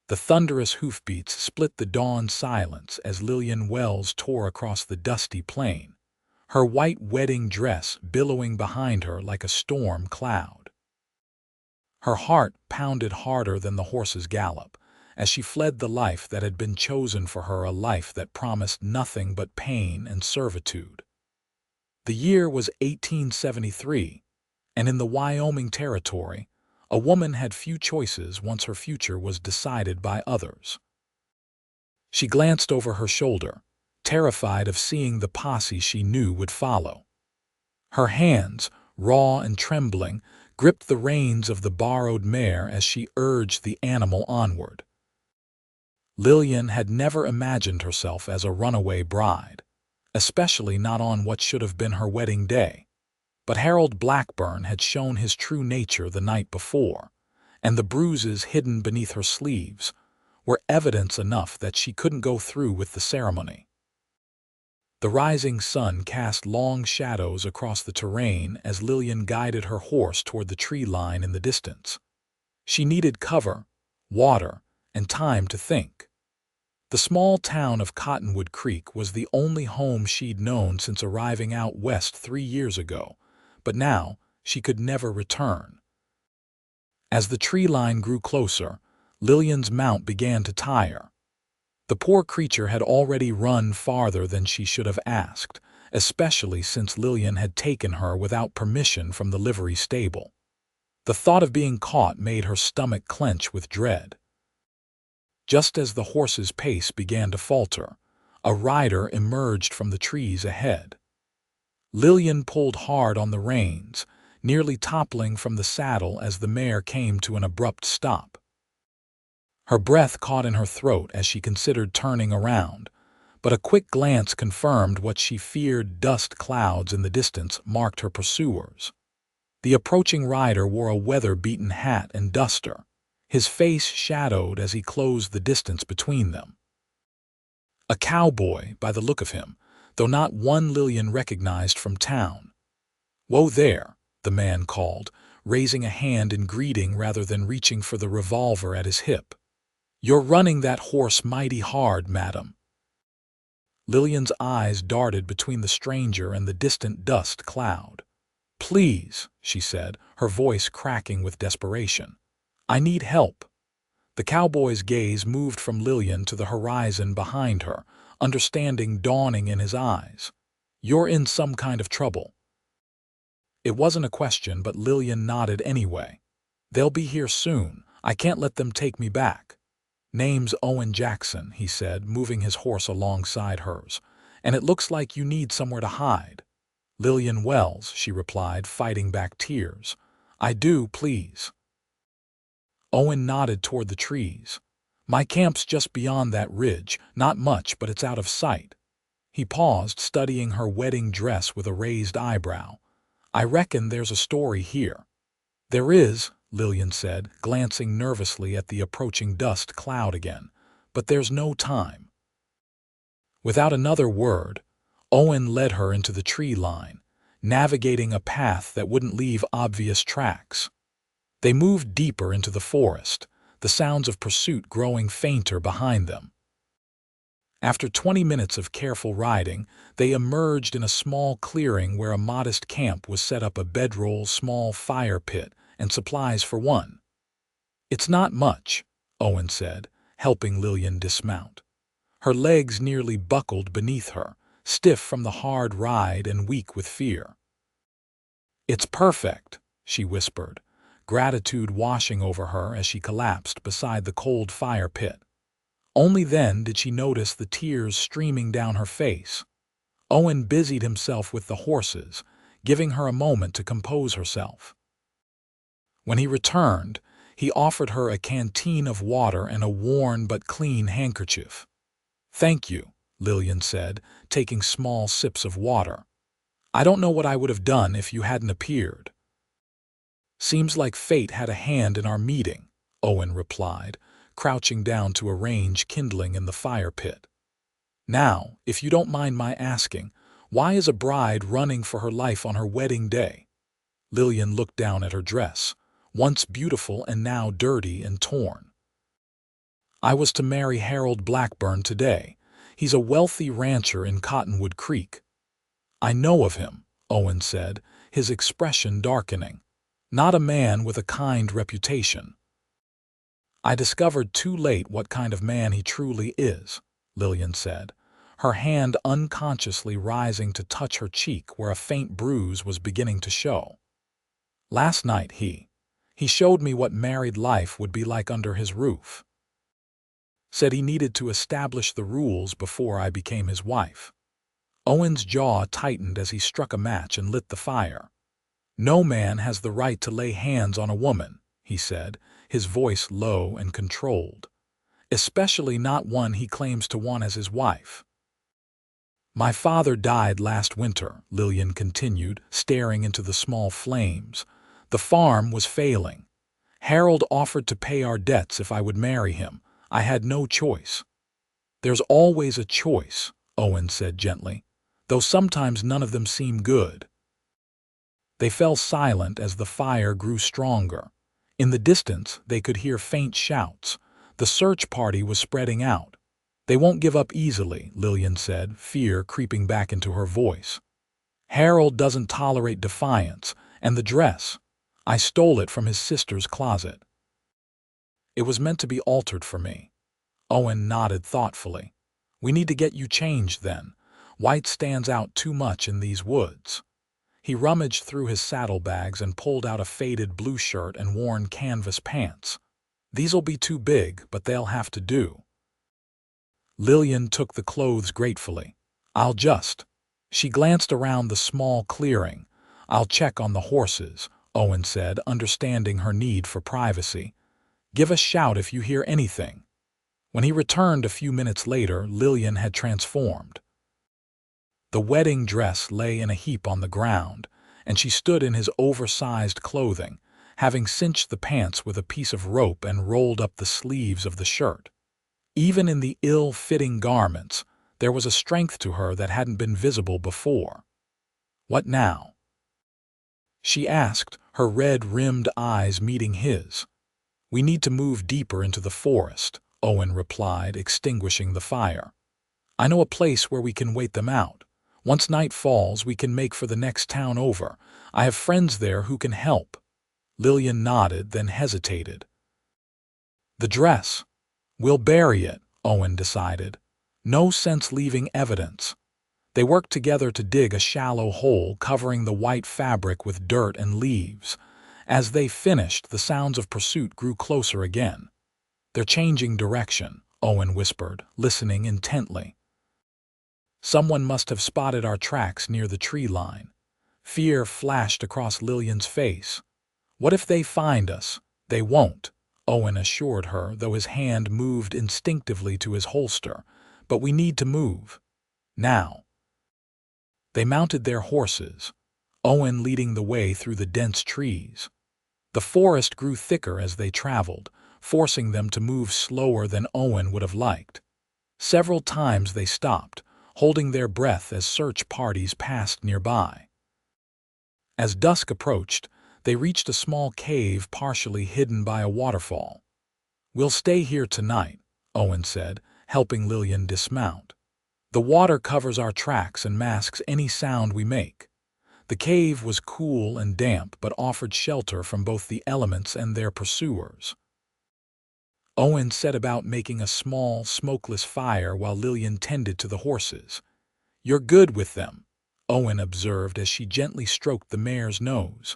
The thunderous hoofbeats split the dawn silence as Lillian Wells tore across the dusty plain, her white wedding dress billowing behind her like a storm cloud. Her heart pounded harder than the horse's gallop as she fled the life that had been chosen for her, a life that promised nothing but pain and servitude. The year was 1873, and in the Wyoming territory, a woman had few choices once her future was decided by others. She glanced over her shoulder, terrified of seeing the posse she knew would follow. Her hands, raw and trembling, gripped the reins of the borrowed mare as she urged the animal onward. Lillian had never imagined herself as a runaway bride, especially not on what should have been her wedding day. But Harold Blackburn had shown his true nature the night before, and the bruises hidden beneath her sleeves were evidence enough that she couldn't go through with the ceremony. The rising sun cast long shadows across the terrain as Lillian guided her horse toward the tree line in the distance. She needed cover, water, and time to think. The small town of Cottonwood Creek was the only home she'd known since arriving out west 3 years ago, but now she could never return. As the tree line grew closer, Lillian's mount began to tire. The poor creature had already run farther than she should have asked, especially since Lillian had taken her without permission from the livery stable. The thought of being caught made her stomach clench with dread. Just as the horse's pace began to falter, a rider emerged from the trees ahead. Lillian pulled hard on the reins, nearly toppling from the saddle as the mare came to an abrupt stop. Her breath caught in her throat as she considered turning around, but a quick glance confirmed what she feared. Dust clouds in the distance marked her pursuers. The approaching rider wore a weather-beaten hat and duster, his face shadowed as he closed the distance between them. A cowboy, by the look of him, though not one Lillian recognized from town. "Whoa there," the man called, raising a hand in greeting rather than reaching for the revolver at his hip. "You're running that horse mighty hard, madam." Lillian's eyes darted between the stranger and the distant dust cloud. "Please," she said, her voice cracking with desperation. "I need help." The cowboy's gaze moved from Lillian to the horizon behind her, understanding dawning in his eyes. "You're in some kind of trouble." It wasn't a question, but Lillian nodded anyway. "They'll be here soon. I can't let them take me back." "Name's Owen Jackson," he said, moving his horse alongside hers. "And it looks like you need somewhere to hide." "Lillian Wells," she replied, fighting back tears. "I do, please." Owen nodded toward the trees. "My camp's just beyond that ridge, not much, but it's out of sight." He paused, studying her wedding dress with a raised eyebrow. "I reckon there's a story here." "There is," Lillian said, glancing nervously at the approaching dust cloud again, "but there's no time." Without another word, Owen led her into the tree line, navigating a path that wouldn't leave obvious tracks. They moved deeper into the forest, the sounds of pursuit growing fainter behind them. After 20 minutes of careful riding, they emerged in a small clearing where a modest camp was set up, a bedroll, small fire pit, and supplies for one. "It's not much," Owen said, helping Lillian dismount. Her legs nearly buckled beneath her, stiff from the hard ride and weak with fear. "It's perfect," she whispered, gratitude washing over her as she collapsed beside the cold fire pit. Only then did she notice the tears streaming down her face. Owen busied himself with the horses, giving her a moment to compose herself. When he returned, he offered her a canteen of water and a worn but clean handkerchief. "Thank you," Lillian said, taking small sips of water. "I don't know what I would have done if you hadn't appeared." "Seems like fate had a hand in our meeting," Owen replied, crouching down to arrange kindling in the fire pit. "Now, if you don't mind my asking, why is a bride running for her life on her wedding day?" Lillian looked down at her dress, once beautiful and now dirty and torn. I was to marry Harold Blackburn today. He's a wealthy rancher in Cottonwood Creek. I know of him, Owen said, his expression darkening. Not a man with a kind reputation. I discovered too late what kind of man he truly is, Lillian said, her hand unconsciously rising to touch her cheek where a faint bruise was beginning to show. Last night he showed me what married life would be like under his roof. Said he needed to establish the rules before I became his wife. Owen's jaw tightened as he struck a match and lit the fire. No man has the right to lay hands on a woman, he said, his voice low and controlled. Especially not one he claims to want as his wife. My father died last winter, Lillian continued, staring into the small flames. The farm was failing. Harold offered to pay our debts if I would marry him. I had no choice. There's always a choice, Owen said gently, though sometimes none of them seem good. They fell silent as the fire grew stronger. In the distance, they could hear faint shouts. The search party was spreading out. They won't give up easily, Lillian said, fear creeping back into her voice. Harold doesn't tolerate defiance, and the dress. I stole it from his sister's closet. It was meant to be altered for me. Owen nodded thoughtfully. We need to get you changed then. White stands out too much in these woods. He rummaged through his saddlebags and pulled out a faded blue shirt and worn canvas pants. These'll be too big, but they'll have to do. Lillian took the clothes gratefully. I'll just. She glanced around the small clearing. I'll check on the horses, Owen said, understanding her need for privacy. Give a shout if you hear anything. When he returned a few minutes later, Lillian had transformed. The wedding dress lay in a heap on the ground, and she stood in his oversized clothing, having cinched the pants with a piece of rope and rolled up the sleeves of the shirt. Even in the ill-fitting garments, there was a strength to her that hadn't been visible before. What now? She asked, her red-rimmed eyes meeting his. We need to move deeper into the forest, Owen replied, extinguishing the fire. I know a place where we can wait them out. Once night falls, we can make for the next town over. I have friends there who can help. Lillian nodded, then hesitated. The dress. We'll bury it, Owen decided. No sense leaving evidence. They worked together to dig a shallow hole, covering the white fabric with dirt and leaves. As they finished, the sounds of pursuit grew closer again. They're changing direction, Owen whispered, listening intently. Someone must have spotted our tracks near the tree line. Fear flashed across Lillian's face. What if they find us? They won't, Owen assured her, though his hand moved instinctively to his holster. But we need to move. Now. They mounted their horses, Owen leading the way through the dense trees. The forest grew thicker as they traveled, forcing them to move slower than Owen would have liked. Several times they stopped, holding their breath as search parties passed nearby. As dusk approached, they reached a small cave partially hidden by a waterfall. We'll stay here tonight, Owen said, helping Lillian dismount. The water covers our tracks and masks any sound we make. The cave was cool and damp but offered shelter from both the elements and their pursuers. Owen set about making a small, smokeless fire while Lillian tended to the horses. You're good with them, Owen observed as she gently stroked the mare's nose.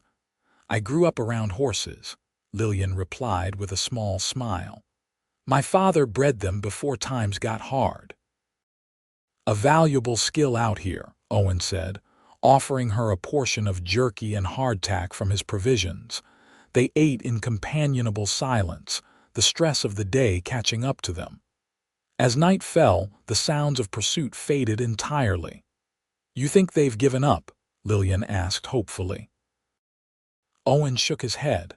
I grew up around horses, Lillian replied with a small smile. My father bred them before times got hard. A valuable skill out here, Owen said, offering her a portion of jerky and hardtack from his provisions. They ate in companionable silence, the stress of the day catching up to them. As night fell, the sounds of pursuit faded entirely. You think they've given up? Lillian asked hopefully. Owen shook his head.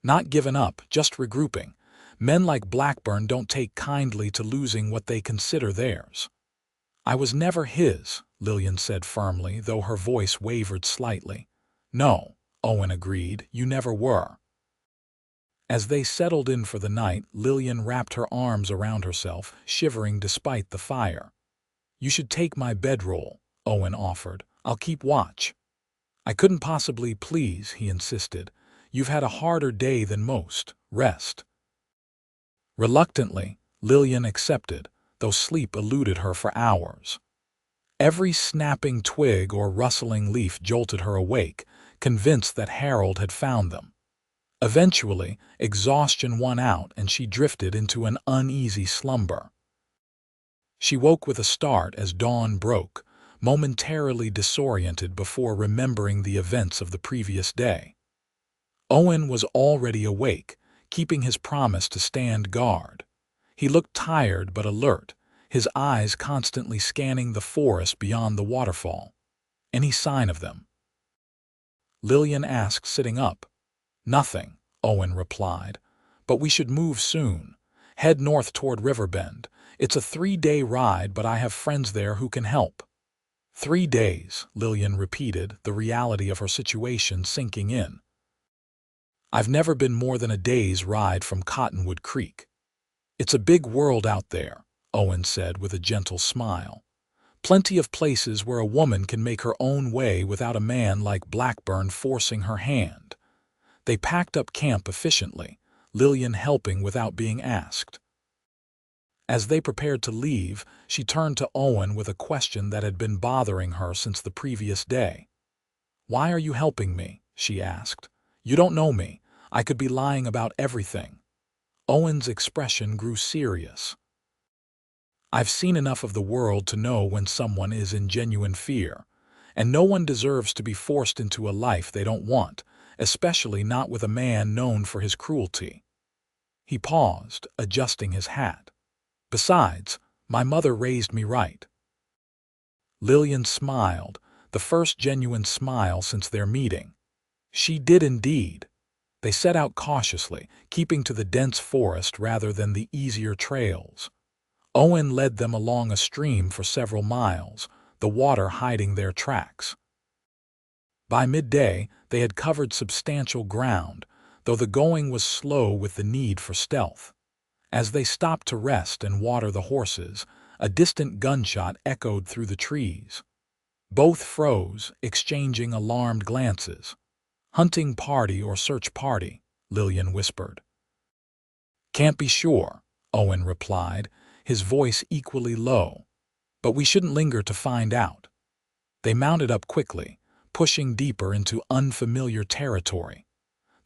Not given up, just regrouping. Men like Blackburn don't take kindly to losing what they consider theirs. I was never his, Lillian said firmly, though her voice wavered slightly. No, Owen agreed, you never were. As they settled in for the night, Lillian wrapped her arms around herself, shivering despite the fire. "You should take my bedroll," Owen offered. "I'll keep watch." "I couldn't possibly, please," he insisted. "You've had a harder day than most. Rest." Reluctantly, Lillian accepted, though sleep eluded her for hours. Every snapping twig or rustling leaf jolted her awake, convinced that Harold had found them. Eventually, exhaustion won out and she drifted into an uneasy slumber. She woke with a start as dawn broke, momentarily disoriented before remembering the events of the previous day. Owen was already awake, keeping his promise to stand guard. He looked tired but alert, his eyes constantly scanning the forest beyond the waterfall. "Any sign of them?" Lillian asked, sitting up. "Nothing," Owen replied. "But we should move soon. Head north toward Riverbend. It's a 3-day ride, but I have friends there who can help." 3 days, Lillian repeated, the reality of her situation sinking in. "I've never been more than a day's ride from Cottonwood Creek." "It's a big world out there," Owen said with a gentle smile. "Plenty of places where a woman can make her own way without a man like Blackburn forcing her hand." They packed up camp efficiently, Lillian helping without being asked. As they prepared to leave, she turned to Owen with a question that had been bothering her since the previous day. "Why are you helping me?" she asked. "You don't know me. I could be lying about everything." Owen's expression grew serious. "I've seen enough of the world to know when someone is in genuine fear, and no one deserves to be forced into a life they don't want, especially not with a man known for his cruelty." He paused, adjusting his hat. "Besides, my mother raised me right." Lillian smiled, the first genuine smile since their meeting. She did indeed. They set out cautiously, keeping to the dense forest rather than the easier trails. Owen led them along a stream for several miles, the water hiding their tracks. By midday, they had covered substantial ground, though the going was slow with the need for stealth. As they stopped to rest and water the horses, a distant gunshot echoed through the trees. Both froze, exchanging alarmed glances. "Hunting party or search party?" Lillian whispered. "Can't be sure," Owen replied, his voice equally low. "But we shouldn't linger to find out." They mounted up quickly, pushing deeper into unfamiliar territory.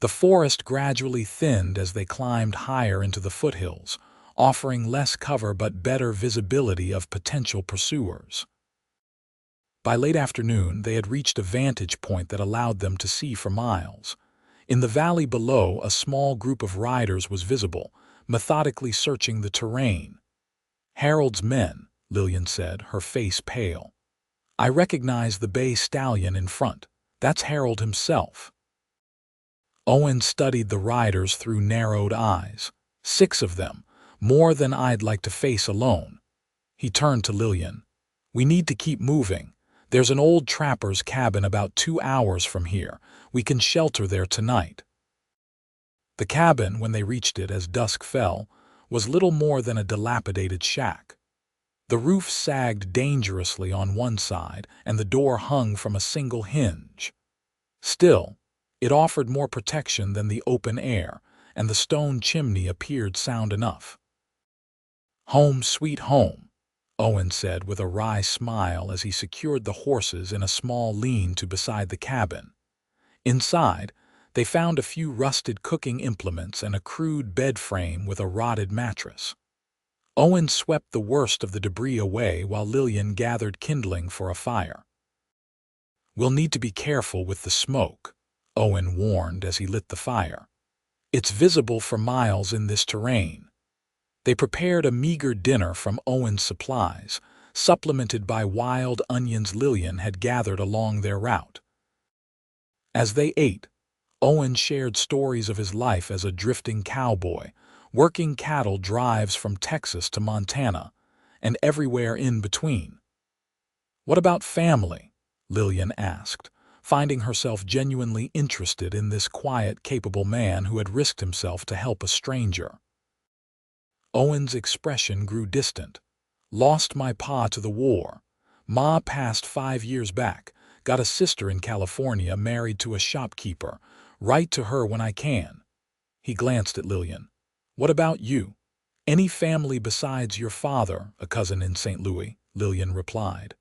The forest gradually thinned as they climbed higher into the foothills, offering less cover but better visibility of potential pursuers. By late afternoon, they had reached a vantage point that allowed them to see for miles. In the valley below, a small group of riders was visible, methodically searching the terrain. "Harold's men," Lillian said, her face pale. "I recognize the bay stallion in front. That's Harold himself." Owen studied the riders through narrowed eyes. 6 of them, more than I'd like to face alone. He turned to Lillian. "We need to keep moving. There's an old trapper's cabin about 2 hours from here. We can shelter there tonight." The cabin, when they reached it as dusk fell, was little more than a dilapidated shack. The roof sagged dangerously on one side, and the door hung from a single hinge. Still, it offered more protection than the open air, and the stone chimney appeared sound enough. "Home sweet home," Owen said with a wry smile as he secured the horses in a small lean-to beside the cabin. Inside, they found a few rusted cooking implements and a crude bed frame with a rotted mattress. Owen swept the worst of the debris away while Lillian gathered kindling for a fire. "We'll need to be careful with the smoke," Owen warned as he lit the fire. "It's visible for miles in this terrain." They prepared a meager dinner from Owen's supplies, supplemented by wild onions Lillian had gathered along their route. As they ate, Owen shared stories of his life as a drifting cowboy, working cattle drives from Texas to Montana, and everywhere in between. "What about family?" Lillian asked, finding herself genuinely interested in this quiet, capable man who had risked himself to help a stranger. Owen's expression grew distant. Lost my pa to the war. Ma passed 5 years back. Got a sister in California married to a shopkeeper. Write to her when I can. He glanced at Lillian. What about you? Any family besides your father, a cousin in St. Louis? Lillian replied.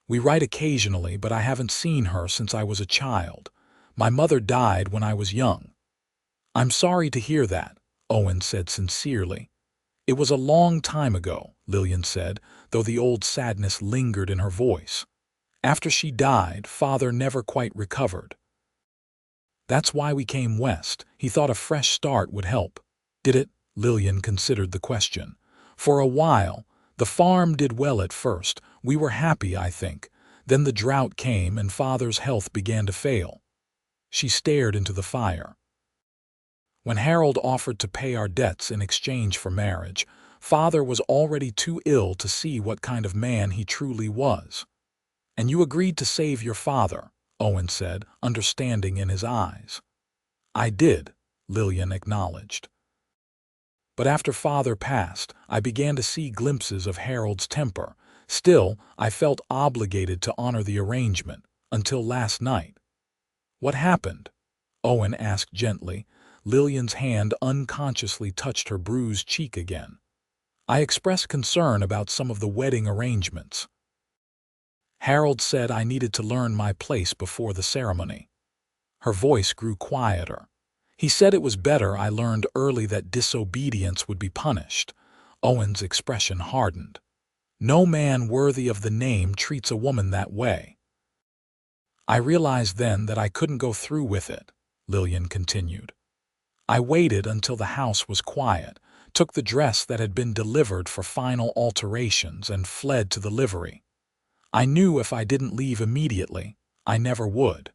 We write occasionally, but I haven't seen her since I was a child. My mother died when I was young. I'm sorry to hear that, Owen said sincerely. It was a long time ago, Lillian said, though the old sadness lingered in her voice. After she died, Father never quite recovered. That's why we came west. He thought a fresh start would help. Did it? Lillian considered the question. For a while, the farm did well at first. We were happy, I think. Then the drought came and Father's health began to fail. She stared into the fire. When Harold offered to pay our debts in exchange for marriage, Father was already too ill to see what kind of man he truly was. And you agreed to save your father, Owen said, understanding in his eyes. I did, Lillian acknowledged. But after Father passed, I began to see glimpses of Harold's temper. Still, I felt obligated to honor the arrangement, until last night. What happened? Owen asked gently. Lillian's hand unconsciously touched her bruised cheek again. I expressed concern about some of the wedding arrangements. Harold said I needed to learn my place before the ceremony. Her voice grew quieter. He said it was better I learned early that disobedience would be punished. Owen's expression hardened. No man worthy of the name treats a woman that way. I realized then that I couldn't go through with it, Lillian continued. I waited until the house was quiet, took the dress that had been delivered for final alterations, and fled to the livery. I knew if I didn't leave immediately, I never would.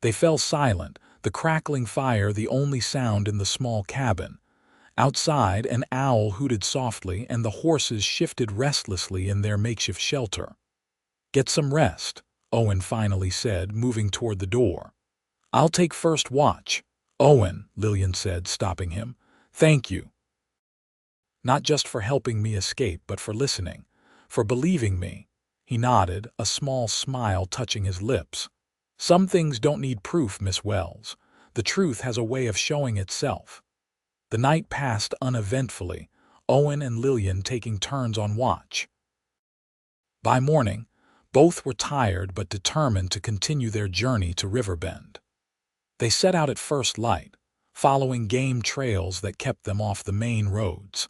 They fell silent, the crackling fire the only sound in the small cabin. Outside, an owl hooted softly and the horses shifted restlessly in their makeshift shelter. Get some rest, Owen finally said, moving toward the door. I'll take first watch. Owen, Lillian said, stopping him. Thank you. Not just for helping me escape, but for listening, for believing me. He nodded, a small smile touching his lips. Some things don't need proof, Miss Wells. The truth has a way of showing itself. The night passed uneventfully, Owen and Lillian taking turns on watch. By morning, both were tired but determined to continue their journey to Riverbend. They set out at first light, following game trails that kept them off the main roads.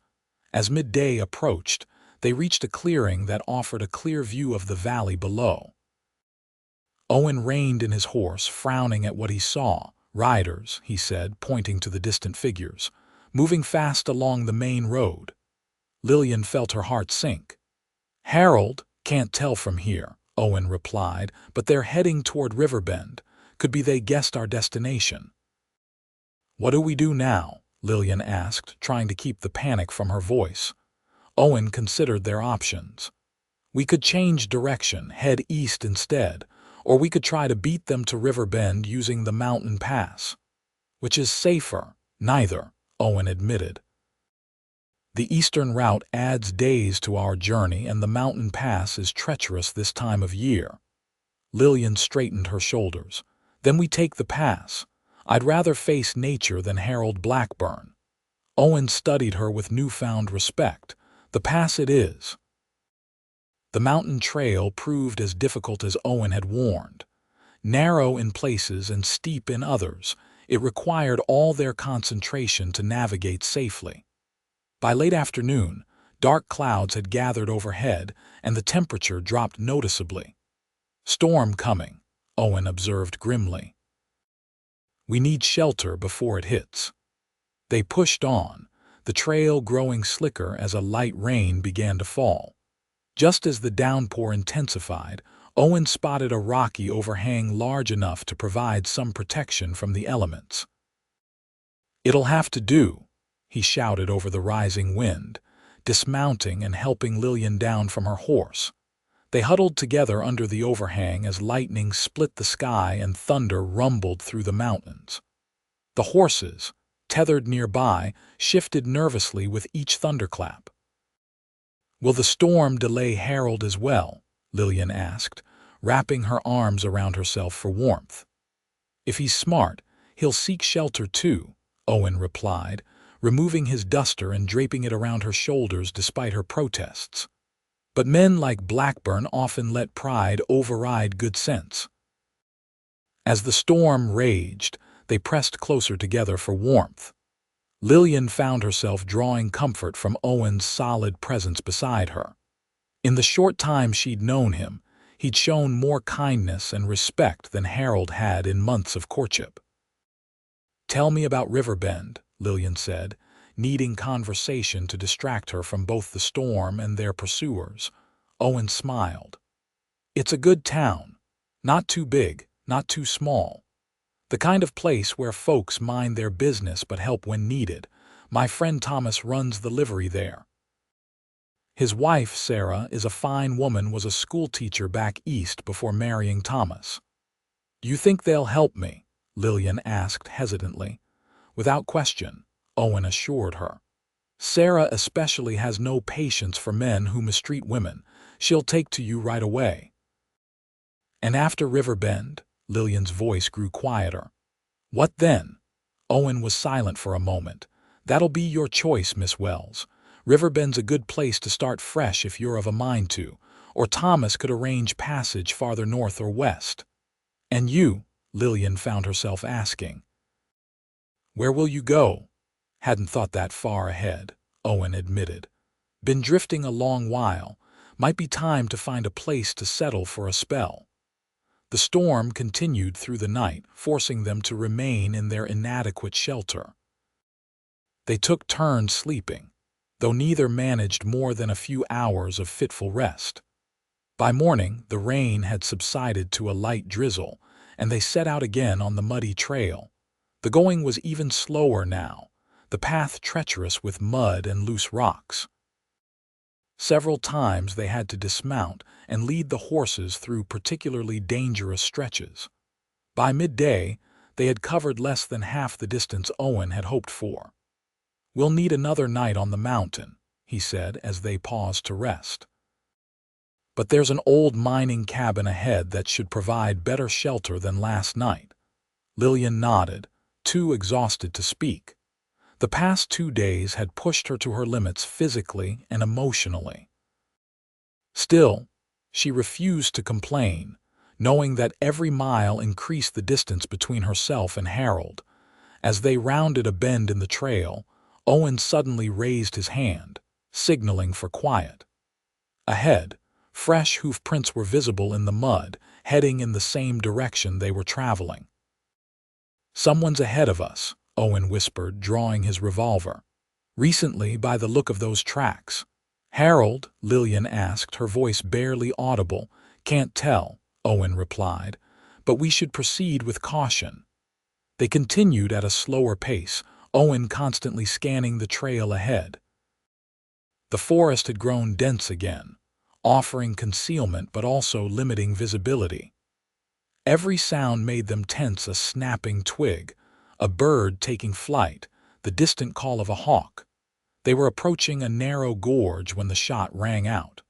As midday approached, they reached a clearing that offered a clear view of the valley below. Owen reined in his horse, frowning at what he saw. Riders, he said, pointing to the distant figures, moving fast along the main road. Lillian felt her heart sink. Harold, can't tell from here, Owen replied, but they're heading toward Riverbend. Could be they guessed our destination. What do we do now? Lillian asked, trying to keep the panic from her voice. Owen considered their options. We could change direction, head east instead, or we could try to beat them to Riverbend using the mountain pass. Which is safer? Neither, Owen admitted. The eastern route adds days to our journey, and the mountain pass is treacherous this time of year. Lillian straightened her shoulders. Then we take the pass. I'd rather face nature than Harold Blackburn. Owen studied her with newfound respect. The pass it is. The mountain trail proved as difficult as Owen had warned. Narrow in places and steep in others, it required all their concentration to navigate safely. By late afternoon, dark clouds had gathered overhead and the temperature dropped noticeably. Storm coming, Owen observed grimly. We need shelter before it hits. They pushed on, the trail growing slicker as a light rain began to fall. Just as the downpour intensified, Owen spotted a rocky overhang large enough to provide some protection from the elements. It'll have to do, he shouted over the rising wind, dismounting and helping Lillian down from her horse. They huddled together under the overhang as lightning split the sky and thunder rumbled through the mountains. The horses, tethered nearby, shifted nervously with each thunderclap. "Will the storm delay Harold as well?" Lillian asked, wrapping her arms around herself for warmth. "If he's smart, he'll seek shelter too," Owen replied, removing his duster and draping it around her shoulders despite her protests. But men like Blackburn often let pride override good sense. As the storm raged, they pressed closer together for warmth. Lillian found herself drawing comfort from Owen's solid presence beside her. In the short time she'd known him, he'd shown more kindness and respect than Harold had in months of courtship. "Tell me about Riverbend," Lillian said, needing conversation to distract her from both the storm and their pursuers. Owen smiled. "It's a good town. Not too big, not too small. The kind of place where folks mind their business but help when needed. My friend Thomas runs the livery there. His wife, Sarah, is a fine woman, was a schoolteacher back east before marrying Thomas." "Do you think they'll help me?" Lillian asked hesitantly. "Without question," Owen assured her. "Sarah especially has no patience for men who mistreat women. She'll take to you right away." "And after Riverbend?" Lillian's voice grew quieter. "What then?" Owen was silent for a moment. "That'll be your choice, Miss Wells. Riverbend's a good place to start fresh if you're of a mind to, or Thomas could arrange passage farther north or west." "And you?" Lillian found herself asking. "Where will you go?" "Hadn't thought that far ahead," Owen admitted. "Been drifting a long while. Might be time to find a place to settle for a spell." The storm continued through the night, forcing them to remain in their inadequate shelter. They took turns sleeping, though neither managed more than a few hours of fitful rest. By morning, the rain had subsided to a light drizzle, and they set out again on the muddy trail. The going was even slower now, the path treacherous with mud and loose rocks. Several times they had to dismount and lead the horses through particularly dangerous stretches. By midday, they had covered less than half the distance Owen had hoped for. "We'll need another night on the mountain," he said as they paused to rest. "But there's an old mining cabin ahead that should provide better shelter than last night." Lillian nodded, too exhausted to speak. The past 2 days had pushed her to her limits physically and emotionally. Still, she refused to complain, knowing that every mile increased the distance between herself and Harold. As they rounded a bend in the trail, Owen suddenly raised his hand, signaling for quiet. Ahead, fresh hoof prints were visible in the mud, heading in the same direction they were traveling. "Someone's ahead of us," Owen whispered, drawing his revolver. "Recently, by the look of those tracks." "Harold?" Lillian asked, her voice barely audible. "Can't tell," Owen replied, "but we should proceed with caution." They continued at a slower pace, Owen constantly scanning the trail ahead. The forest had grown dense again, offering concealment but also limiting visibility. Every sound made them tense: a snapping twig, a bird taking flight, the distant call of a hawk. They were approaching a narrow gorge when the shot rang out.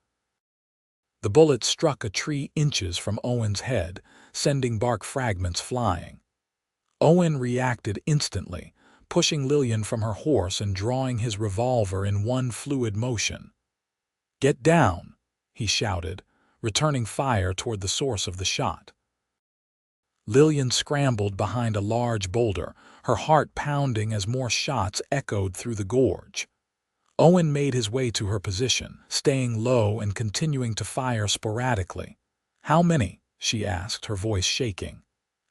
The bullet struck a tree inches from Owen's head, sending bark fragments flying. Owen reacted instantly, pushing Lillian from her horse and drawing his revolver in one fluid motion. "Get down!" he shouted, returning fire toward the source of the shot. Lillian scrambled behind a large boulder, her heart pounding as more shots echoed through the gorge. Owen made his way to her position, staying low and continuing to fire sporadically. "How many?" she asked, her voice shaking.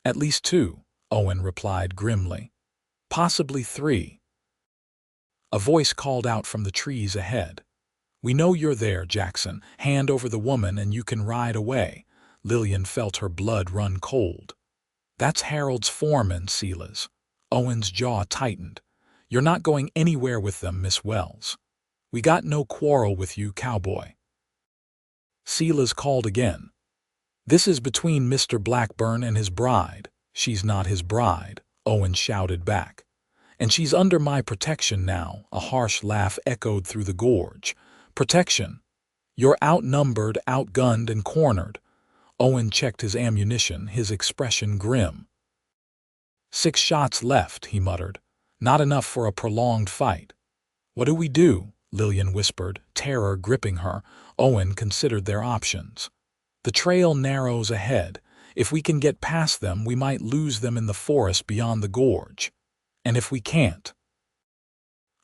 "At least 2," Owen replied grimly. "Possibly 3. A voice called out from the trees ahead. "We know you're there, Jackson. Hand over the woman and you can ride away." Lillian felt her blood run cold. "That's Harold's foreman, Silas." Owen's jaw tightened. "You're not going anywhere with them, Miss Wells. We got no quarrel with you, Cowboy." Silas called again. "This is between Mr. Blackburn and his bride." "She's not his bride," Owen shouted back. "And she's under my protection now." A harsh laugh echoed through the gorge. "Protection? You're outnumbered, outgunned, and cornered." Owen checked his ammunition, his expression grim. "6 shots left," he muttered. "Not enough for a prolonged fight." "What do we do?" Lillian whispered, terror gripping her. Owen considered their options. "The trail narrows ahead. If we can get past them, we might lose them in the forest beyond the gorge. And if we can't?"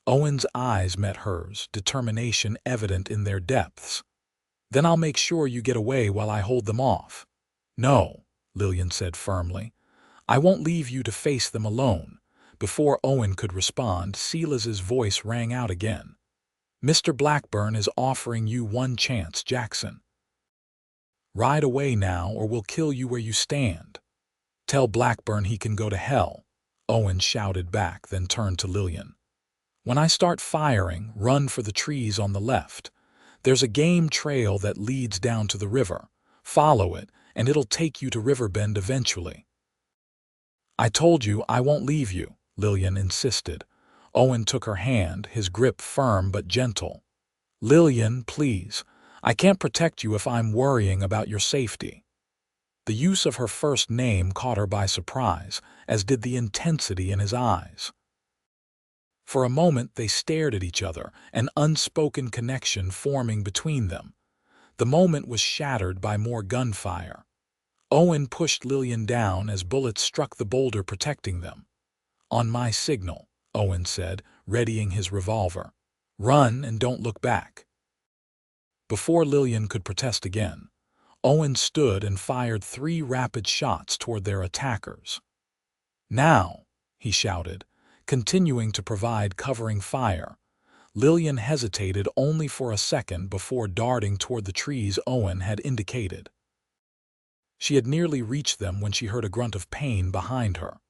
Owen's eyes met hers, determination evident in their depths. "Then I'll make sure you get away while I hold them off." "No," Lillian said firmly. "I won't leave you to face them alone." Before Owen could respond, Silas's voice rang out again. "Mr. Blackburn is offering you one chance, Jackson. Ride away now, or we'll kill you where you stand." "Tell Blackburn he can go to hell," Owen shouted back, then turned to Lillian. "When I start firing, run for the trees on the left. There's a game trail that leads down to the river. Follow it, and it'll take you to Riverbend eventually." "I told you I won't leave you," Lillian insisted. Owen took her hand, his grip firm but gentle. "Lillian, please. I can't protect you if I'm worrying about your safety." The use of her first name caught her by surprise, as did the intensity in his eyes. For a moment they stared at each other, an unspoken connection forming between them. The moment was shattered by more gunfire. Owen pushed Lillian down as bullets struck the boulder protecting them. "On my signal," Owen said, readying his revolver. "Run and don't look back." Before Lillian could protest again, Owen stood and fired 3 rapid shots toward their attackers. "Now!" he shouted, continuing to provide covering fire. Lillian hesitated only for a second before darting toward the trees Owen had indicated. She had nearly reached them when she heard a grunt of pain behind her.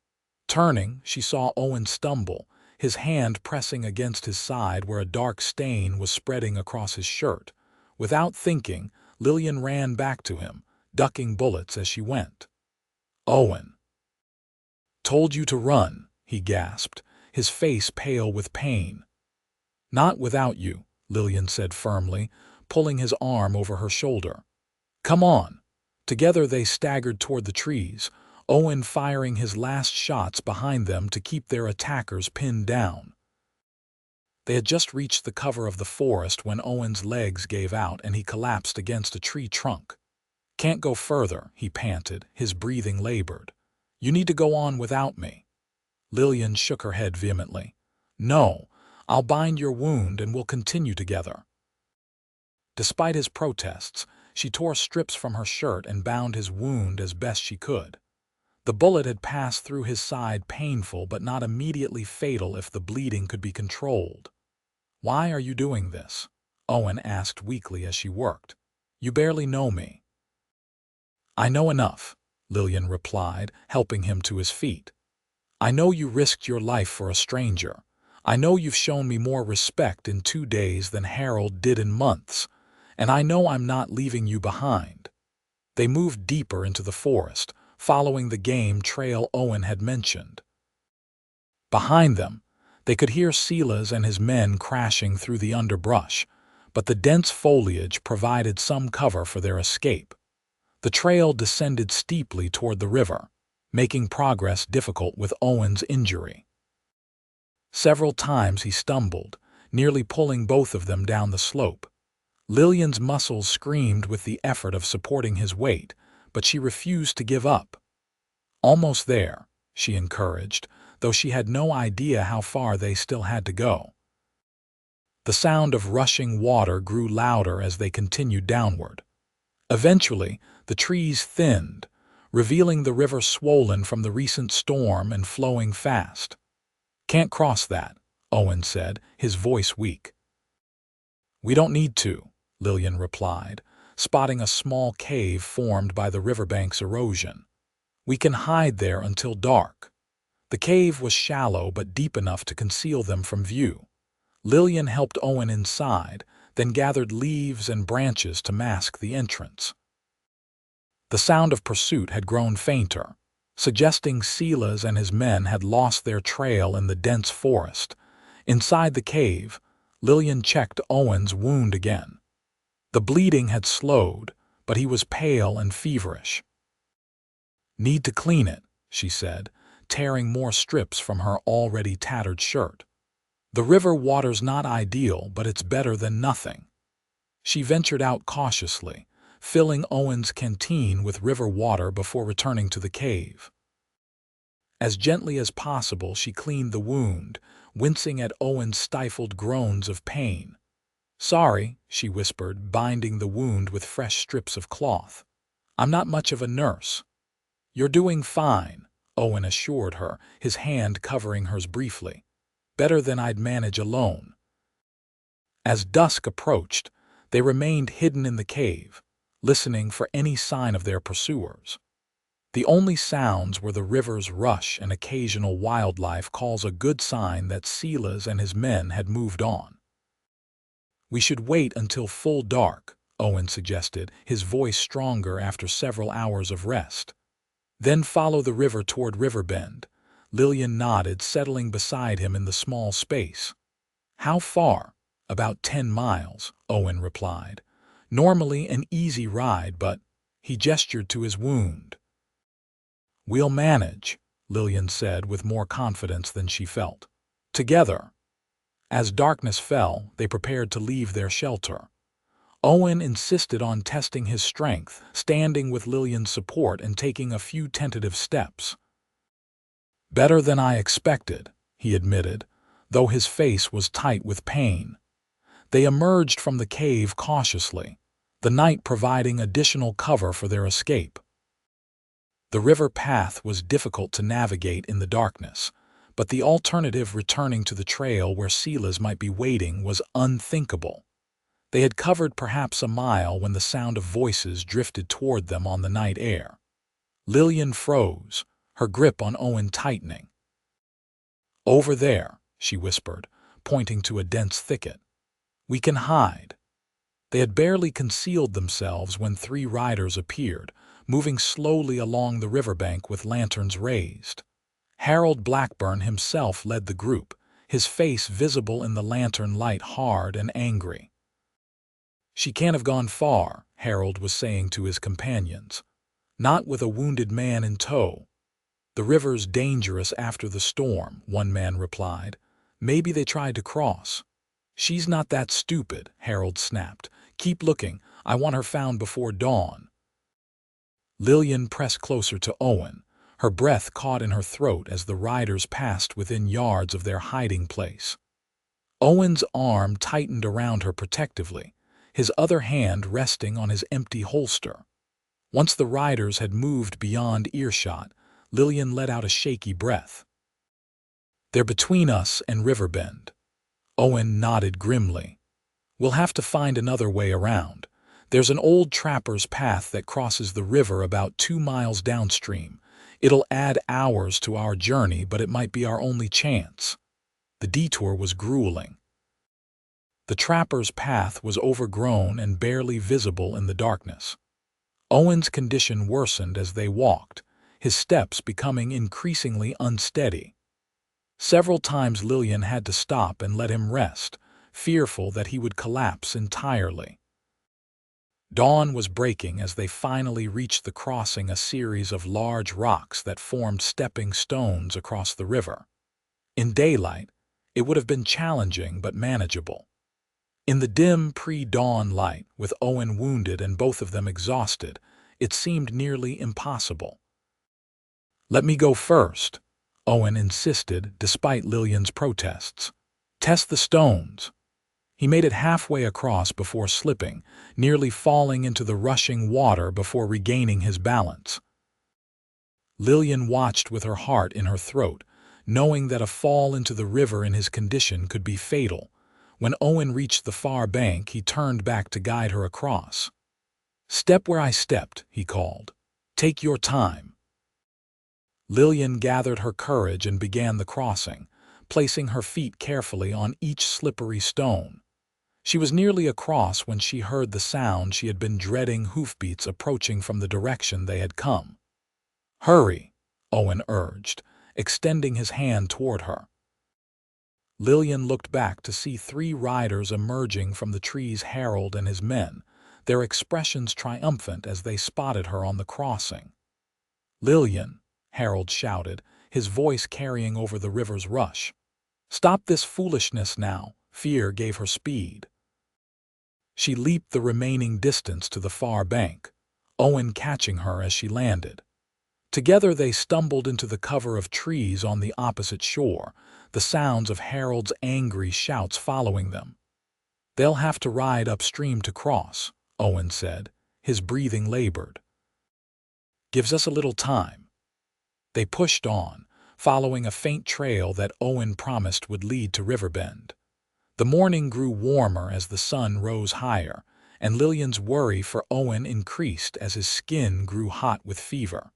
Turning, she saw Owen stumble, his hand pressing against his side where a dark stain was spreading across his shirt. Without thinking, Lillian ran back to him, ducking bullets as she went. "Owen." "Told you to run," he gasped, his face pale with pain. "Not without you," Lillian said firmly, pulling his arm over her shoulder. "Come on." Together they staggered toward the trees, Owen firing his last shots behind them to keep their attackers pinned down. They had just reached the cover of the forest when Owen's legs gave out and he collapsed against a tree trunk. "Can't go further," he panted, his breathing labored. "You need to go on without me." Lillian shook her head vehemently. "No, I'll bind your wound and we'll continue together." Despite his protests, she tore strips from her shirt and bound his wound as best she could. The bullet had passed through his side, painful but not immediately fatal if the bleeding could be controlled. "Why are you doing this?" Owen asked weakly as she worked. "You barely know me." "I know enough," Lillian replied, helping him to his feet. "I know you risked your life for a stranger. I know you've shown me more respect in 2 days than Harold did in months. And I know I'm not leaving you behind." They moved deeper into the forest, following the game trail Owen had mentioned. Behind them, they could hear Silas and his men crashing through the underbrush, but the dense foliage provided some cover for their escape. The trail descended steeply toward the river, making progress difficult with Owen's injury. Several times he stumbled, nearly pulling both of them down the slope. Lillian's muscles screamed with the effort of supporting his weight, but she refused to give up. "Almost there," she encouraged, though she had no idea how far they still had to go. The sound of rushing water grew louder as they continued downward. Eventually, the trees thinned, revealing the river swollen from the recent storm and flowing fast. "Can't cross that," Owen said, his voice weak. "We don't need to," Lillian replied, spotting a small cave formed by the riverbank's erosion. "We can hide there until dark." The cave was shallow but deep enough to conceal them from view. Lillian helped Owen inside, then gathered leaves and branches to mask the entrance. The sound of pursuit had grown fainter, suggesting Silas and his men had lost their trail in the dense forest. Inside the cave, Lillian checked Owen's wound again. The bleeding had slowed, but he was pale and feverish. "Need to clean it," she said, tearing more strips from her already tattered shirt. "The river water's not ideal, but it's better than nothing." She ventured out cautiously, filling Owen's canteen with river water before returning to the cave. As gently as possible, she cleaned the wound, wincing at Owen's stifled groans of pain. "Sorry," she whispered, binding the wound with fresh strips of cloth. "I'm not much of a nurse." "You're doing fine," Owen assured her, his hand covering hers briefly. "Better than I'd manage alone." As dusk approached, they remained hidden in the cave, listening for any sign of their pursuers. The only sounds were the river's rush and occasional wildlife calls, a good sign that Silas and his men had moved on. "We should wait until full dark," Owen suggested, his voice stronger after several hours of rest. "Then follow the river toward Riverbend." Lillian nodded, settling beside him in the small space. "How far?" "About 10 miles, Owen replied. "Normally an easy ride, but—" he gestured to his wound. "We'll manage," Lillian said with more confidence than she felt. "Together." As darkness fell, they prepared to leave their shelter. Owen insisted on testing his strength, standing with Lillian's support and taking a few tentative steps. "Better than I expected," he admitted, though his face was tight with pain. They emerged from the cave cautiously, the night providing additional cover for their escape. The river path was difficult to navigate in the darkness, but the alternative, returning to the trail where Silas might be waiting, was unthinkable. They had covered perhaps a mile when the sound of voices drifted toward them on the night air. Lillian froze, her grip on Owen tightening. "Over there," she whispered, pointing to a dense thicket. "We can hide." They had barely concealed themselves when 3 riders appeared, moving slowly along the riverbank with lanterns raised. Harold Blackburn himself led the group, his face visible in the lantern light, hard and angry. "She can't have gone far," Harold was saying to his companions. "Not with a wounded man in tow." "The river's dangerous after the storm," one man replied. "Maybe they tried to cross." "She's not that stupid," Harold snapped. "Keep looking. I want her found before dawn." Lillian pressed closer to Owen, her breath caught in her throat as the riders passed within yards of their hiding place. Owen's arm tightened around her protectively, his other hand resting on his empty holster. Once the riders had moved beyond earshot, Lillian let out a shaky breath. "They're between us and Riverbend." Owen nodded grimly. "We'll have to find another way around. There's an old trapper's path that crosses the river about 2 miles downstream. It'll add hours to our journey, but it might be our only chance." The detour was grueling. The trapper's path was overgrown and barely visible in the darkness. Owen's condition worsened as they walked, his steps becoming increasingly unsteady. Several times Lillian had to stop and let him rest, fearful that he would collapse entirely. Dawn was breaking as they finally reached the crossing, a series of large rocks that formed stepping stones across the river. In daylight, it would have been challenging but manageable. In the dim pre-dawn light, with Owen wounded and both of them exhausted, it seemed nearly impossible. "Let me go first," Owen insisted despite Lillian's protests. "Test the stones." He made it halfway across before slipping, nearly falling into the rushing water before regaining his balance. Lillian watched with her heart in her throat, knowing that a fall into the river in his condition could be fatal. When Owen reached the far bank, he turned back to guide her across. "Step where I stepped," he called. "Take your time." Lillian gathered her courage and began the crossing, placing her feet carefully on each slippery stone. She was nearly across when she heard the sound she had been dreading, hoofbeats approaching from the direction they had come. "Hurry," Owen urged, extending his hand toward her. Lillian looked back to see 3 riders emerging from the trees, Harold and his men, their expressions triumphant as they spotted her on the crossing. "Lillian," Harold shouted, his voice carrying over the river's rush. "Stop this foolishness now." Fear gave her speed. She leaped the remaining distance to the far bank, Owen catching her as she landed. Together they stumbled into the cover of trees on the opposite shore, the sounds of Harold's angry shouts following them. "They'll have to ride upstream to cross," Owen said, his breathing labored. "Gives us a little time." They pushed on, following a faint trail that Owen promised would lead to Riverbend. The morning grew warmer as the sun rose higher, and Lillian's worry for Owen increased as his skin grew hot with fever.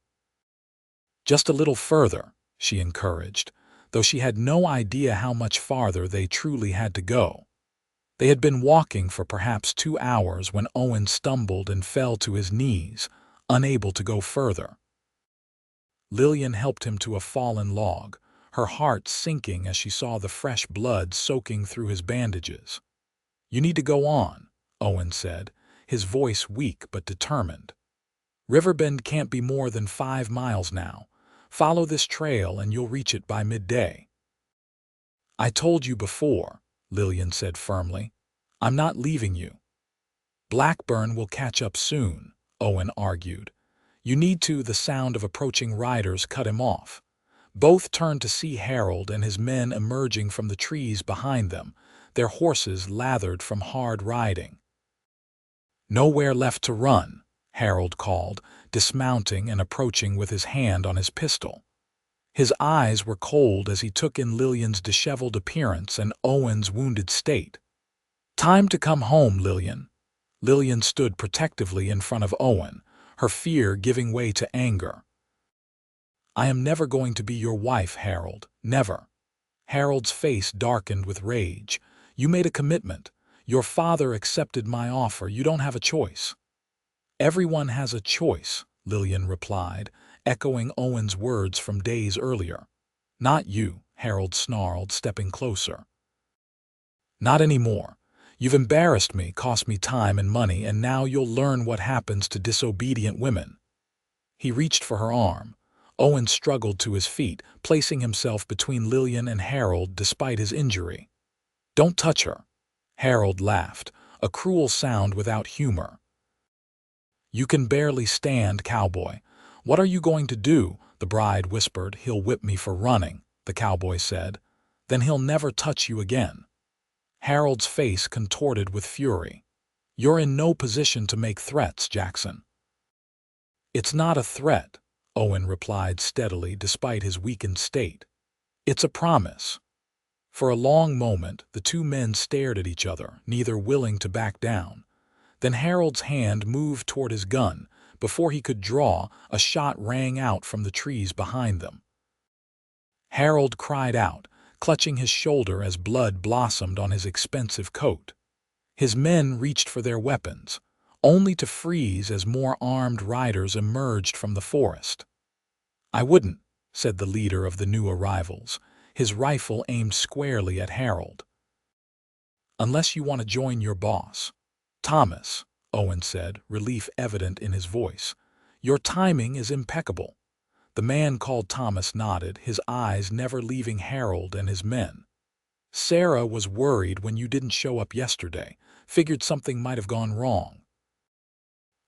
"Just a little further," she encouraged, though she had no idea how much farther they truly had to go. They had been walking for perhaps 2 hours when Owen stumbled and fell to his knees, unable to go further. Lillian helped him to a fallen log, her heart sinking as she saw the fresh blood soaking through his bandages. "You need to go on," Owen said, his voice weak but determined. "Riverbend can't be more than 5 miles now. Follow this trail and you'll reach it by midday." "I told you before," Lillian said firmly. "I'm not leaving you." "Blackburn will catch up soon," Owen argued. "You need to." The sound of approaching riders cut him off. Both turned to see Harold and his men emerging from the trees behind them, their horses lathered from hard riding. "Nowhere left to run," Harold called, dismounting and approaching with his hand on his pistol. His eyes were cold as he took in Lillian's disheveled appearance and Owen's wounded state. "Time to come home, Lillian." Lillian stood protectively in front of Owen, her fear giving way to anger. "I am never going to be your wife, Harold, never." Harold's face darkened with rage. "You made a commitment. Your father accepted my offer. You don't have a choice." "Everyone has a choice," Lillian replied, echoing Owen's words from days earlier. "Not you," Harold snarled, stepping closer. "Not anymore. You've embarrassed me, cost me time and money, and now you'll learn what happens to disobedient women." He reached for her arm. Owen struggled to his feet, placing himself between Lillian and Harold despite his injury. "Don't touch her." Harold laughed, a cruel sound without humor. "You can barely stand, Cowboy. What are you going to do?" the bride whispered. "He'll whip me for running," the cowboy said. "Then he'll never touch you again." Harold's face contorted with fury. "You're in no position to make threats, Jackson." "It's not a threat," Owen replied steadily despite his weakened state. "It's a promise." For a long moment, the 2 men stared at each other, neither willing to back down. Then Harold's hand moved toward his gun. Before he could draw, a shot rang out from the trees behind them. Harold cried out, clutching his shoulder as blood blossomed on his expensive coat. His men reached for their weapons, only to freeze as more armed riders emerged from the forest. "I wouldn't," said the leader of the new arrivals, his rifle aimed squarely at Harold. "Unless you want to join your boss." "Thomas," Owen said, relief evident in his voice. "Your timing is impeccable." The man called Thomas nodded, his eyes never leaving Harold and his men. "Sarah was worried when you didn't show up yesterday, figured something might have gone wrong."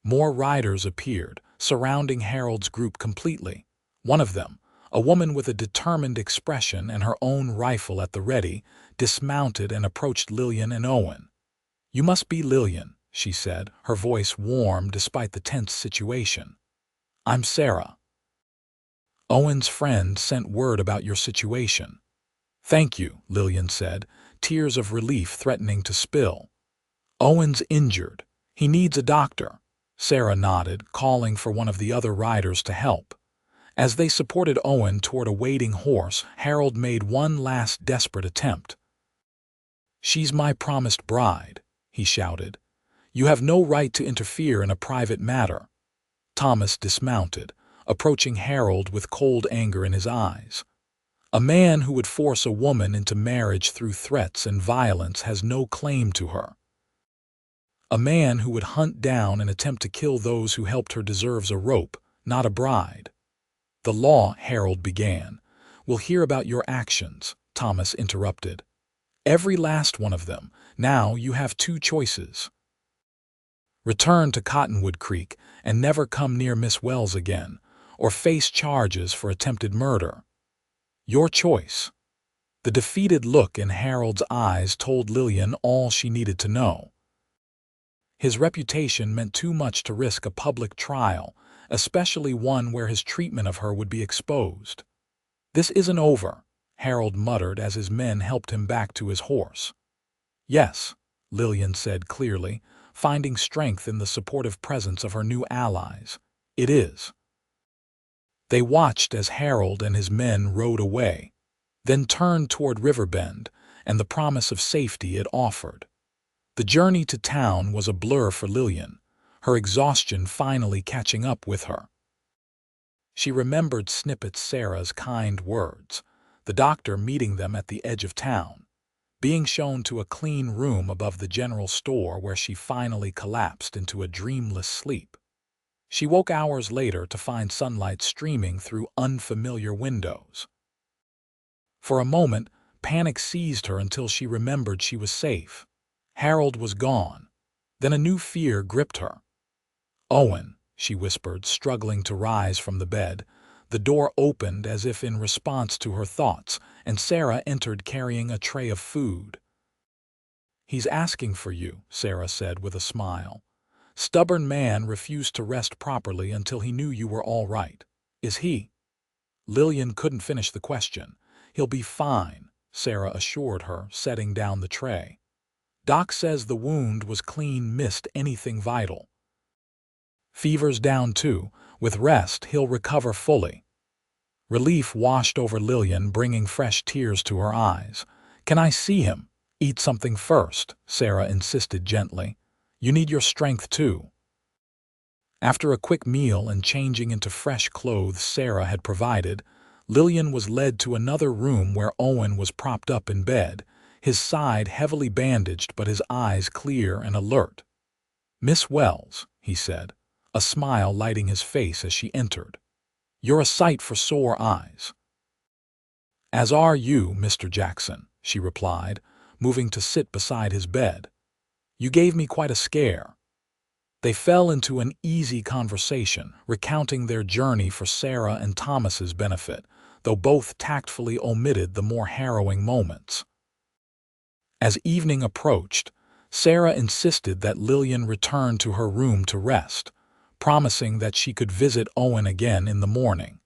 More riders appeared, surrounding Harold's group completely. One of them, a woman with a determined expression and her own rifle at the ready, dismounted and approached Lillian and Owen. "You must be Lillian," she said, her voice warm despite the tense situation. "I'm Sarah. Owen's friend sent word about your situation." "Thank you," Lillian said, tears of relief threatening to spill. "Owen's injured. He needs a doctor." Sarah nodded, calling for one of the other riders to help. As they supported Owen toward a waiting horse, Harold made one last desperate attempt. "She's my promised bride," he shouted. "You have no right to interfere in a private matter." Thomas dismounted, approaching Harold with cold anger in his eyes. "A man who would force a woman into marriage through threats and violence has no claim to her. A man who would hunt down and attempt to kill those who helped her deserves a rope, not a bride." "The law," Harold began. "Will hear about your actions," Thomas interrupted. "Every last one of them. Now you have two choices. Return to Cottonwood Creek and never come near Miss Wells again, or face charges for attempted murder. Your choice." The defeated look in Harold's eyes told Lillian all she needed to know. His reputation meant too much to risk a public trial, especially one where his treatment of her would be exposed. "This isn't over," Harold muttered as his men helped him back to his horse. "Yes," Lillian said clearly, finding strength in the supportive presence of her new allies. "It is." They watched as Harold and his men rode away, then turned toward Riverbend and the promise of safety it offered. The journey to town was a blur for Lillian, her exhaustion finally catching up with her. She remembered snippets Sarah's kind words, the doctor meeting them at the edge of town, being shown to a clean room above the general store where she finally collapsed into a dreamless sleep. She woke hours later to find sunlight streaming through unfamiliar windows. For a moment, panic seized her until she remembered she was safe. Harold was gone. Then a new fear gripped her. "Owen," she whispered, struggling to rise from the bed. The door opened as if in response to her thoughts, and Sarah entered carrying a tray of food. "He's asking for you," Sarah said with a smile. "Stubborn man refused to rest properly until he knew you were all right. Is he?" Lillian couldn't finish the question. "He'll be fine," Sarah assured her, setting down the tray. "Doc says the wound was clean, missed anything vital. Fever's down too. With rest, he'll recover fully." Relief washed over Lillian, bringing fresh tears to her eyes. "Can I see him?" "Eat something first," Sarah insisted gently. "You need your strength too." After a quick meal and changing into fresh clothes Sarah had provided, Lillian was led to another room where Owen was propped up in bed, his side heavily bandaged but his eyes clear and alert. "Miss Wells," he said, a smile lighting his face as she entered. "You're a sight for sore eyes." "As are you, Mr. Jackson," she replied, moving to sit beside his bed. "You gave me quite a scare." They fell into an easy conversation, recounting their journey for Sarah and Thomas's benefit, though both tactfully omitted the more harrowing moments. As evening approached, Sarah insisted that Lillian return to her room to rest, promising that she could visit Owen again in the morning.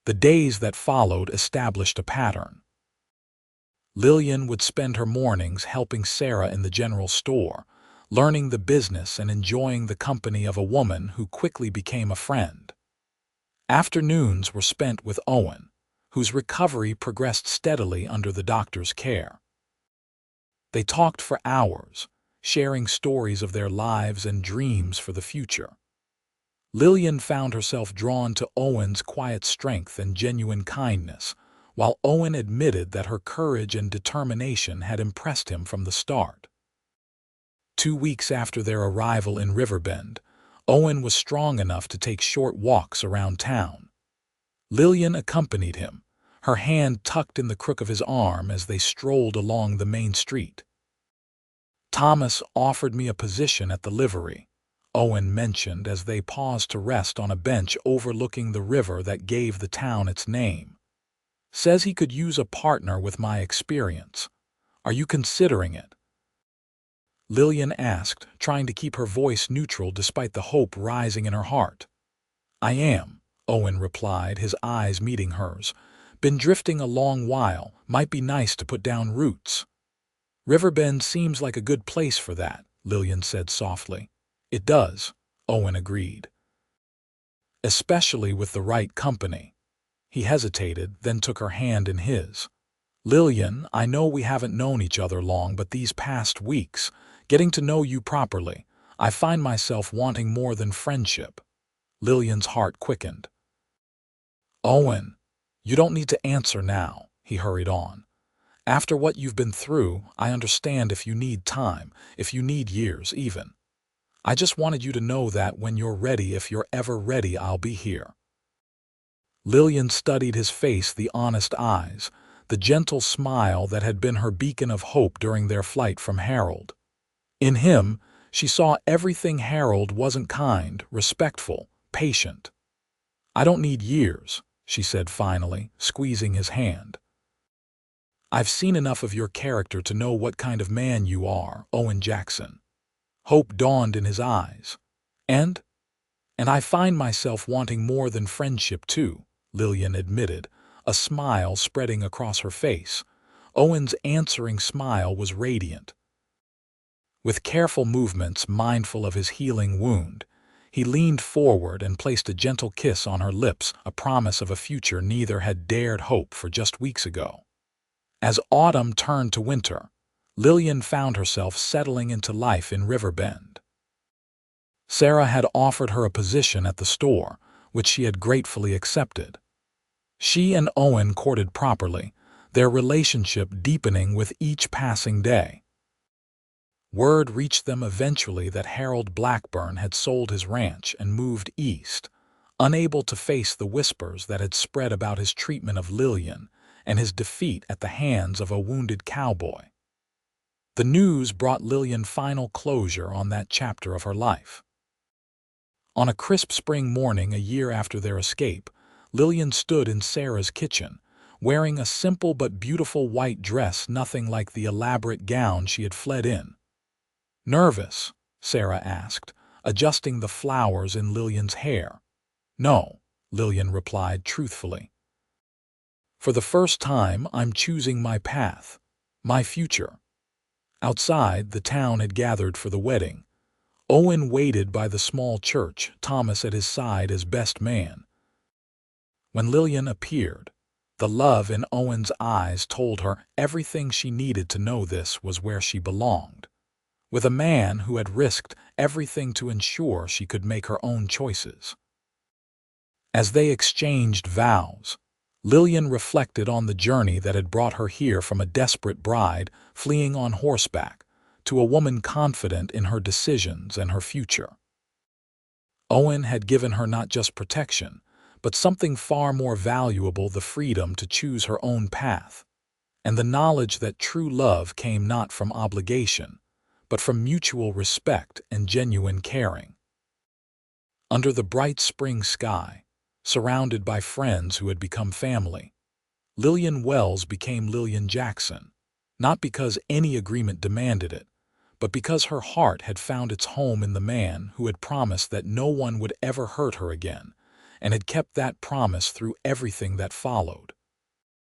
The days that followed established a pattern. Lillian would spend her mornings helping Sarah in the general store, learning the business and enjoying the company of a woman who quickly became a friend. Afternoons were spent with Owen, whose recovery progressed steadily under the doctor's care. They talked for hours, sharing stories of their lives and dreams for the future. Lillian found herself drawn to Owen's quiet strength and genuine kindness, while Owen admitted that her courage and determination had impressed him from the start. 2 weeks after their arrival in Riverbend, Owen was strong enough to take short walks around town. Lillian accompanied him, her hand tucked in the crook of his arm as they strolled along the main street. "Thomas offered me a position at the livery," Owen mentioned as they paused to rest on a bench overlooking the river that gave the town its name. "Says he could use a partner with my experience. Are you considering it?" Lillian asked, trying to keep her voice neutral despite the hope rising in her heart. "I am," Owen replied, his eyes meeting hers. "Been drifting a long while. Might be nice to put down roots." "Riverbend seems like a good place for that," Lillian said softly. "It does," Owen agreed. "Especially with the right company." He hesitated, then took her hand in his. "Lillian, I know we haven't known each other long, but these past weeks, Getting to know you properly, I find myself wanting more than friendship." Lillian's heart quickened. "Owen, you don't need to answer now," he hurried on. "After what you've been through, I understand if you need time, if you need years even. I just wanted you to know that when you're ready, if you're ever ready, I'll be here." Lillian studied his face, the honest eyes, the gentle smile that had been her beacon of hope during their flight from Harold. In him, she saw everything Harold wasn't: kind, respectful, patient. "I don't need years," she said finally, squeezing his hand. "I've seen enough of your character to know what kind of man you are, Owen Jackson." Hope dawned in his eyes. And I find myself wanting more than friendship too," Lillian admitted, a smile spreading across her face. Owen's answering smile was radiant. With careful movements, mindful of his healing wound, he leaned forward and placed a gentle kiss on her lips, a promise of a future neither had dared hope for just weeks ago. As autumn turned to winter, Lillian found herself settling into life in Riverbend. Sarah had offered her a position at the store, which she had gratefully accepted. She and Owen courted properly, their relationship deepening with each passing day. Word reached them eventually that Harold Blackburn had sold his ranch and moved east, unable to face the whispers that had spread about his treatment of Lillian and his defeat at the hands of a wounded cowboy. The news brought Lillian final closure on that chapter of her life. On a crisp spring morning a year after their escape, Lillian stood in Sarah's kitchen, wearing a simple but beautiful white dress, nothing like the elaborate gown she had fled in. "Nervous?" Sarah asked, adjusting the flowers in Lillian's hair. "No," Lillian replied truthfully. "For the first time, I'm choosing my path, my future." Outside, the town had gathered for the wedding. Owen waited by the small church, Thomas at his side as best man. When Lillian appeared, the love in Owen's eyes told her everything she needed to know: this was where she belonged, with a man who had risked everything to ensure she could make her own choices. As they exchanged vows, Lillian reflected on the journey that had brought her here, from a desperate bride fleeing on horseback to a woman confident in her decisions and her future. Owen had given her not just protection, but something far more valuable: the freedom to choose her own path, and the knowledge that true love came not from obligation, but from mutual respect and genuine caring. Under the bright spring sky, surrounded by friends who had become family, Lillian Wells became Lillian Jackson, not because any agreement demanded it, but because her heart had found its home in the man who had promised that no one would ever hurt her again, and had kept that promise through everything that followed.